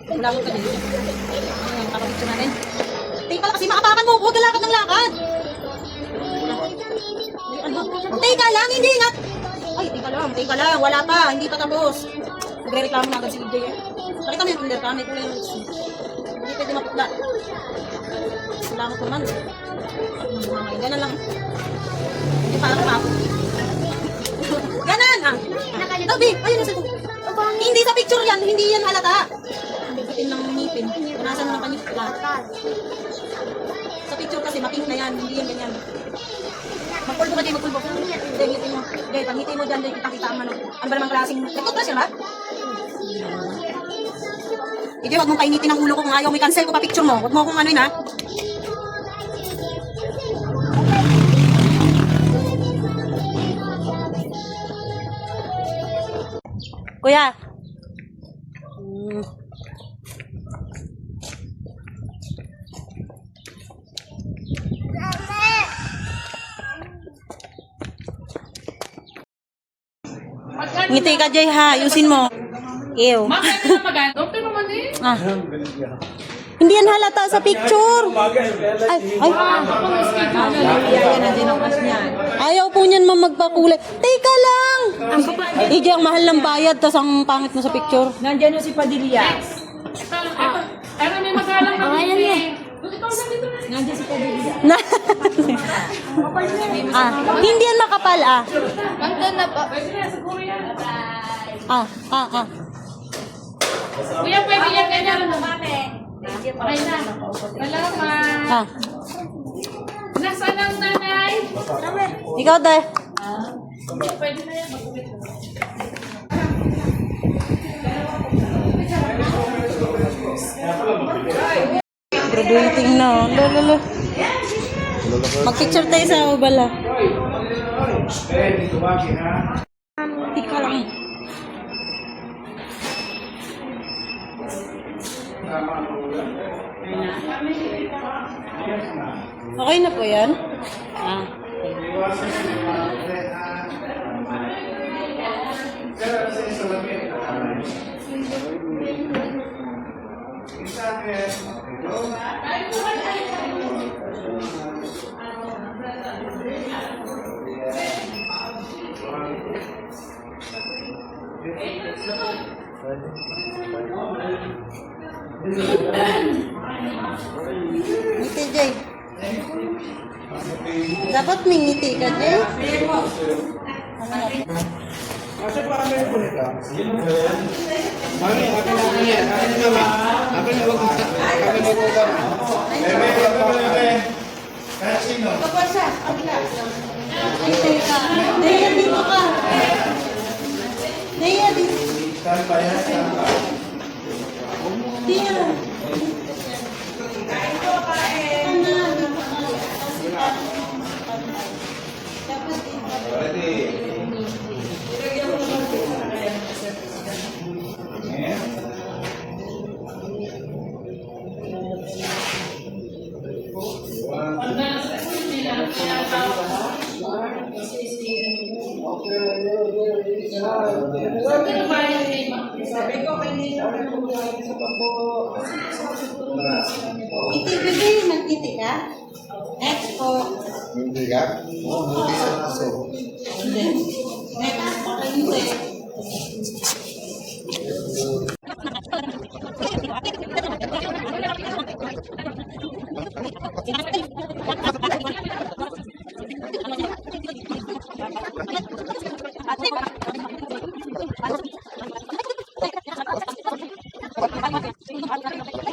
Wala ko kami. Ayan, kakapicture natin. Teka lang kasi makapakan mo. Huwag lakad ng lakad. Teka lang, hindi nga. Ay, teka lang. Wala pa. Hindi pa tapos. Nagre-reklamo na agad si EJ. Nakita mo yung cooler ka. May cooler yung hindi pwede maputla. Salamat naman. Ganun lang. Hindi pa ako. Ganan ah. Tabi, ayun na sa hindi sa picture yan, hindi yan halata. Bitin ng ngipin. Punasan mo ng panipla. Sa picture kasi mapink na yan, hindi yan ganyan. Magpulbo ka dyan, magpulbo. Hindi, ngipin mo. Hindi, pag ngipin mo dyan, kita ang ano. Ano ba namang klaseng, nagtutbrush yan ba? Hindi, wag mong painitin ang ulo ko kung ayaw mo i-cancel ko pa picture mo. Wag mo akong ano yun ha. Kuya. Ngiti ka, Jay, ha? Ayusin mo. Ew. Okay naman eh. Ah. Hindi yan halata sa picture. Ay, ay. Ayaw po niyan magpakulay. Teka lang. Ije, ang mahal ng bayad, tas ang pangit mo sa picture. Nandiyan yung si Padilla. Pero may magalang na din. Nandiyan si Padilla. Ah, hindi yan makapal, ah. Nandun na pa. Ah. Kuya, pwede yan ganyan. Okay na. Salamat. Ah. Nasaan ang nanay? Ikaw, Day. Pwede na yan. Graduating na. Lolo. Mag-picture tayo sa ubala. Tika lang. Okay na po yan? Ah. Ngiti, Jay. Dapat may ngiti ka, Jay. Kasi pa kami po nito. Mami, akin na kami yan. Akin na mami. Akin na wag kami nagkukuha. Kaya sino? Ay, teka. Deya, dito ka. Deya, dito. Saan pa yan? Saan pa? Deya. Ready? Sabi ko, kanina ako nagpapagawa sa pagbo. Ngiti, pwede mag-ngiti ka? Next po. Hindi ka? Oo, hindi sa naso. Hindi. Next, baka hindi. Thank you.